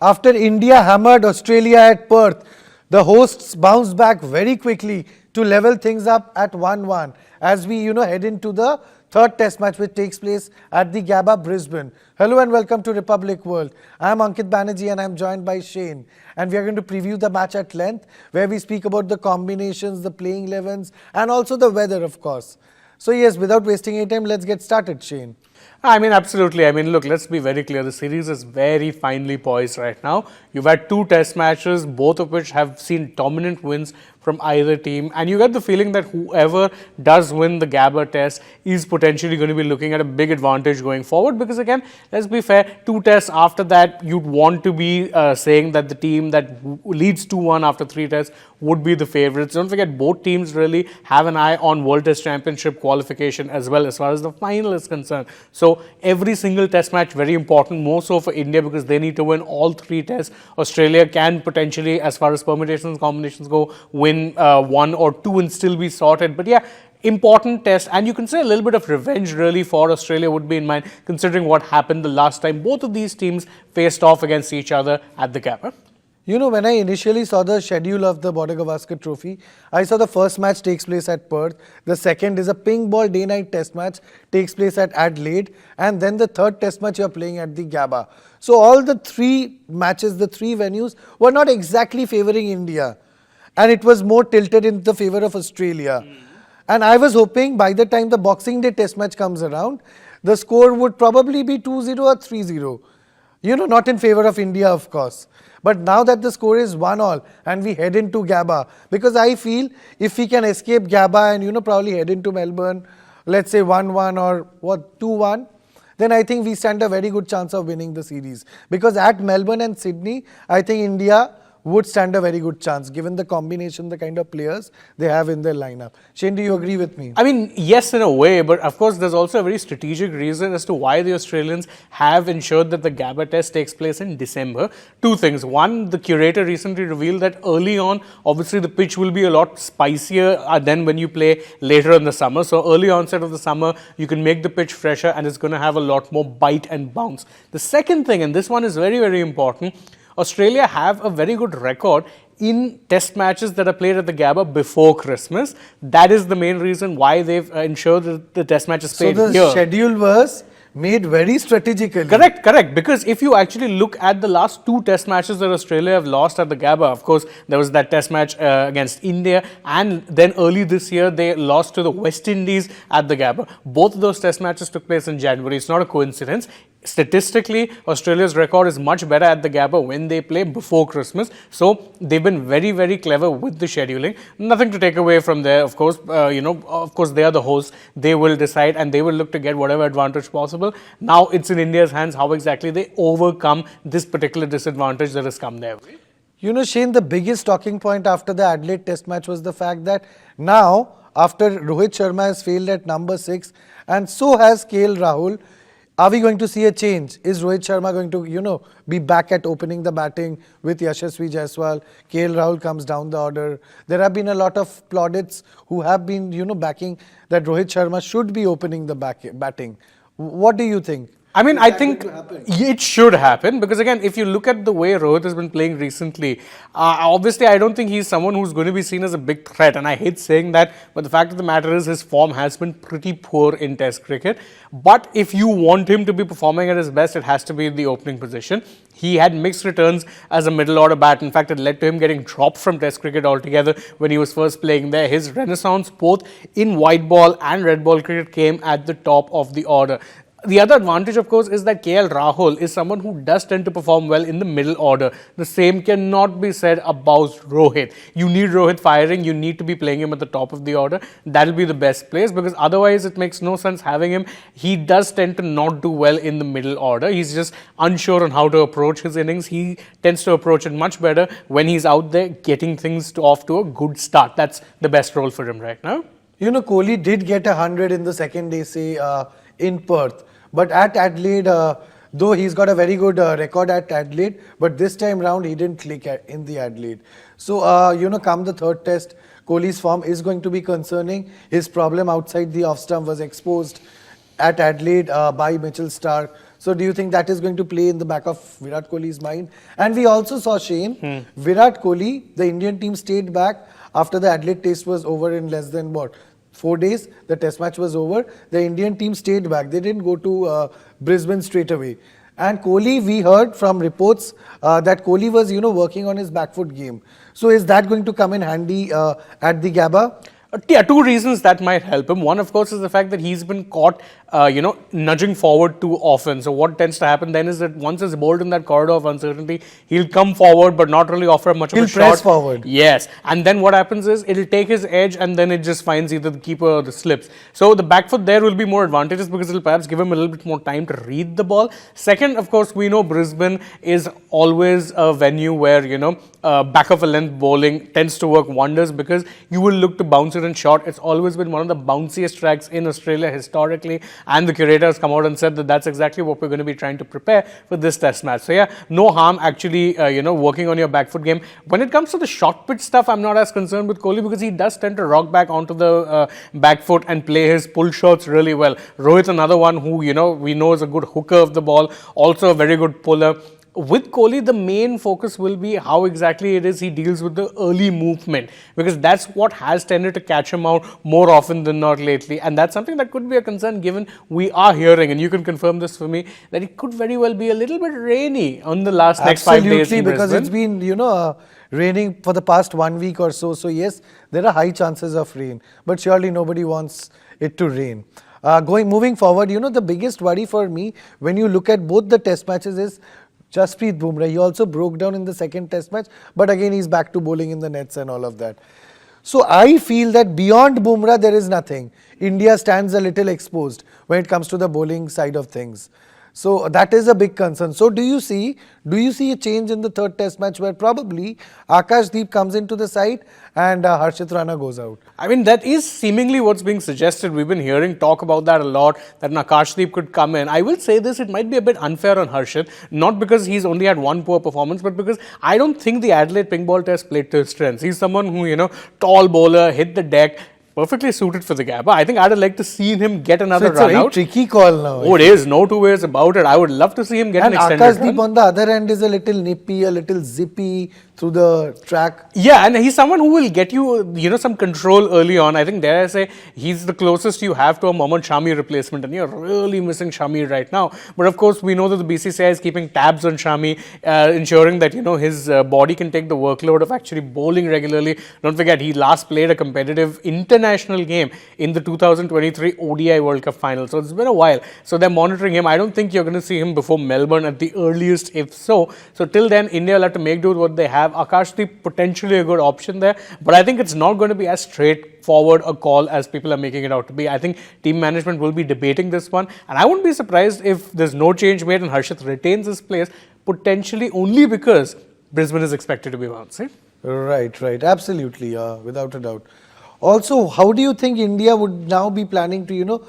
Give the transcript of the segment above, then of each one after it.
After India hammered Australia at Perth, the hosts bounced back very quickly to level things up at 1-1 as we head into the third test match which takes place at the Gabba, Brisbane. Hello and welcome to Republic World. I am Ankit Banerjee and I am joined by Shane, and we are going to preview the match at length where we speak about the combinations, the playing 11s and also the weather, of course. So yes, without wasting any time, let's get started, Shane. Absolutely. Look, let's be very clear. The series is very finely poised right now. You've had two test matches, both of which have seen dominant wins from either team. And you get the feeling that whoever does win the Gabba test is potentially going to be looking at a big advantage going forward. Because again, let's be fair, two tests after that, you'd want to be saying that the team that leads 2-1 after three tests would be the favourites. Don't forget, both teams really have an eye on World Test Championship qualification as well as far as the final is concerned. So every single test match very important, more so for India because they need to win all three tests. Australia can potentially, as far as permutations and combinations go, win one or two and still be sorted. But yeah, important test, and you can say a little bit of revenge really for Australia would be in mind considering what happened the last time both of these teams faced off against each other at the Gabba. When I initially saw the schedule of the Border-Gavaskar Trophy, I saw the first match takes place at Perth, the second is a pink ball day-night test match, takes place at Adelaide, and then the third test match you are playing at the Gabba. So all the three matches, the three venues were not exactly favouring India, and it was more tilted in the favour of Australia. And I was hoping by the time the Boxing Day test match comes around, the score would probably be 2-0 or 3-0. Not in favour of India, of course. But now that the score is 1-1 and we head into Gabba, because I feel if we can escape Gabba and probably head into Melbourne, let's say 1-1 or 2-1, then I think we stand a very good chance of winning the series. Because at Melbourne and Sydney, I think India would stand a very good chance given the combination, the kind of players they have in their lineup. Shane, do you agree with me? Yes, in a way, but of course there's also a very strategic reason as to why the Australians have ensured that the Gabba test takes place in December. Two things. One, the curator recently revealed that early on, obviously the pitch will be a lot spicier than when you play later in the summer. So early onset of the summer, you can make the pitch fresher and it's going to have a lot more bite and bounce. The second thing, and this one is very, very important, Australia have a very good record in test matches that are played at the Gabba before Christmas. That is the main reason why they've ensured that the test match is played here. So the schedule was made very strategically. Correct. Because if you actually look at the last two test matches that Australia have lost at the Gabba, of course, there was that test match against India, and then early this year they lost to the West Indies at the Gabba. Both of those test matches took place in January. It's not a coincidence. Statistically, Australia's record is much better at the Gabba when they play before Christmas. So they've been very, very clever with the scheduling. Nothing to take away from there, of course. Of course, they are the hosts. They will decide and they will look to get whatever advantage possible. Now it's in India's hands how exactly they overcome this particular disadvantage that has come their way. Shane, the biggest talking point after the Adelaide test match was the fact that now, after Rohit Sharma has failed at number 6 and so has KL Rahul, are we going to see a change? Is Rohit Sharma going to, be back at opening the batting with Yashasvi Jaiswal? KL Rahul comes down the order. There have been a lot of plaudits who have been, backing that Rohit Sharma should be opening the batting. What do you think? I think it should happen because again, if you look at the way Rohit has been playing recently, obviously I don't think he's someone who's going to be seen as a big threat, and I hate saying that, but the fact of the matter is his form has been pretty poor in Test cricket. But if you want him to be performing at his best, it has to be in the opening position. He had mixed returns as a middle order bat. In fact, it led to him getting dropped from Test cricket altogether when he was first playing there. His renaissance both in white ball and red ball cricket came at the top of the order. The other advantage, of course, is that KL Rahul is someone who does tend to perform well in the middle order. The same cannot be said about Rohit. You need Rohit firing. You need to be playing him at the top of the order. That'll be the best place because otherwise it makes no sense having him. He does tend to not do well in the middle order. He's just unsure on how to approach his innings. He tends to approach it much better when he's out there getting things off to a good start. That's the best role for him right now. Kohli did get 100 in the second day, say, in Perth. But at Adelaide, though he's got a very good record at Adelaide, but this time round he didn't click in the Adelaide. So, come the third test, Kohli's form is going to be concerning. His problem outside the off stump was exposed at Adelaide by Mitchell Starc. So do you think that is going to play in the back of Virat Kohli's mind? And we also saw, Shane, Virat Kohli, the Indian team stayed back after the Adelaide test was over in less than 4 days. The test match was over. The Indian team stayed back. They didn't go to Brisbane straight away. And Kohli, we heard from reports that Kohli was, working on his back foot game. So is that going to come in handy at the Gabba? Yeah, two reasons that might help him. One, of course, is the fact that he's been caught, nudging forward too often. So what tends to happen then is that once he's bowled in that corridor of uncertainty, he'll come forward but not really offer much of a shot. He'll press forward. Yes. And then what happens is it'll take his edge and then it just finds either the keeper or the slips. So the back foot there will be more advantageous because it'll perhaps give him a little bit more time to read the ball. Second, of course, we know Brisbane is always a venue where, back of a length bowling tends to work wonders because you will look to bounce it in short. It's always been one of the bounciest tracks in Australia historically, and the curator has come out and said that that's exactly what we're going to be trying to prepare for this test match. So yeah, no harm actually, working on your back foot game. When it comes to the short pitch stuff, I'm not as concerned with Kohli because he does tend to rock back onto the back foot and play his pull shots really well. Rohit, another one who, we know is a good hooker of the ball, also a very good puller. With Kohli, the main focus will be how exactly it is he deals with the early movement, because that's what has tended to catch him out more often than not lately. And that's something that could be a concern, given we are hearing, and you can confirm this for me, that it could very well be a little bit rainy on the next 5 days. Absolutely, because it's been, raining for the past 1 week or so. So yes, there are high chances of rain, but surely nobody wants it to rain. Moving forward, the biggest worry for me when you look at both the test matches is Jasprit Bumrah. He also broke down in the second test match, but again he's back to bowling in the nets and all of that. So I feel that beyond Bumrah there is nothing. India stands a little exposed when it comes to the bowling side of things. So that is a big concern. So do you see a change in the third test match where probably Akash Deep comes into the side and Harshit Rana goes out? I mean, that is seemingly what's being suggested. We've been hearing talk about that a lot, that Akash Deep could come in. I will say this, it might be a bit unfair on Harshit, not because he's only had one poor performance, but because I don't think the Adelaide pink ball test played to his strengths. He's someone who, tall bowler, hit the deck, perfectly suited for the Gabba. I think I'd have liked to see him get another run out. It's a very tricky call now. Oh, it is. No two ways about it. I would love to see him get an extended run. And Akash Deep on the other end is a little nippy, a little zippy through the track. Yeah, and he's someone who will get you, some control early on. I think, dare I say, he's the closest you have to a Mohammad Shami replacement, and you're really missing Shami right now. But of course, we know that the BCCI is keeping tabs on Shami, ensuring that, his body can take the workload of actually bowling regularly. Don't forget, he last played a competitive international game in the 2023 ODI World Cup final. So it's been a while. So they're monitoring him. I don't think you're going to see him before Melbourne at the earliest, if so. So till then, India will have to make do with what they have. Akash Deep potentially a good option there, but I think it's not going to be as straightforward a call as people are making it out to be. I think team management will be debating this one, and I wouldn't be surprised if there's no change made and Harshit retains his place, potentially only because Brisbane is expected to be bouncing. Right, absolutely, without a doubt. Also, how do you think India would now be planning to,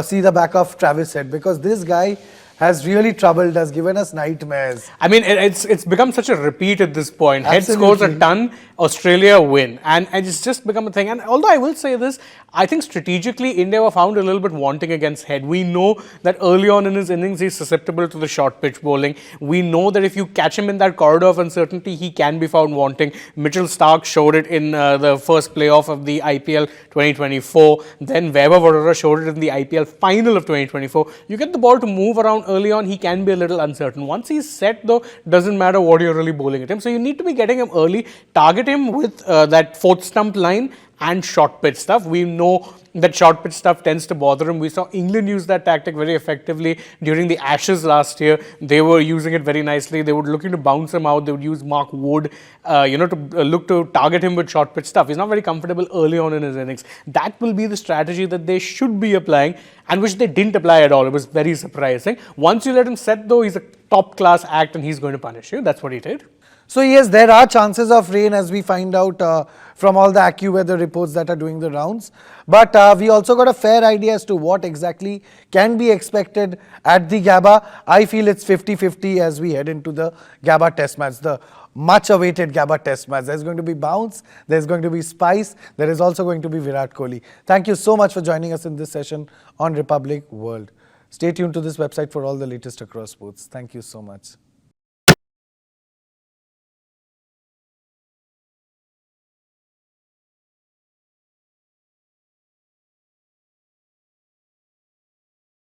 see the back of Travis Head? Because this guy has really troubled us, given us nightmares. I mean, it's become such a repeat at this point. Head scores a ton, Australia win. And it's just become a thing. And although I will say this, I think strategically India were found a little bit wanting against Head. We know that early on in his innings, he's susceptible to the short pitch bowling. We know that if you catch him in that corridor of uncertainty, he can be found wanting. Mitchell Starc showed it in the first playoff of the IPL 2024. Then Vaibhav Arora showed it in the IPL final of 2024. You get the ball to move around early on, he can be a little uncertain. Once he's set though, doesn't matter what you're really bowling at him. So you need to be getting him early, target him with that fourth stump line and short pitch stuff. We know that short pitch stuff tends to bother him. We saw England use that tactic very effectively during the Ashes last year. They were using it very nicely. They were looking to bounce him out. They would use Mark Wood, to look to target him with short pitch stuff. He's not very comfortable early on in his innings. That will be the strategy that they should be applying, and which they didn't apply at all. It was very surprising. Once you let him set though, he's a top class act and he's going to punish you. That's what he did. So yes, there are chances of rain, as we find out from all the AccuWeather reports that are doing the rounds. But we also got a fair idea as to what exactly can be expected at the Gabba. I feel it's 50-50 as we head into the Gabba test match, the much awaited Gabba test match. There's going to be bounce, there's going to be spice, there is also going to be Virat Kohli. Thank you so much for joining us in this session on Republic World. Stay tuned to this website for all the latest across sports. Thank you so much.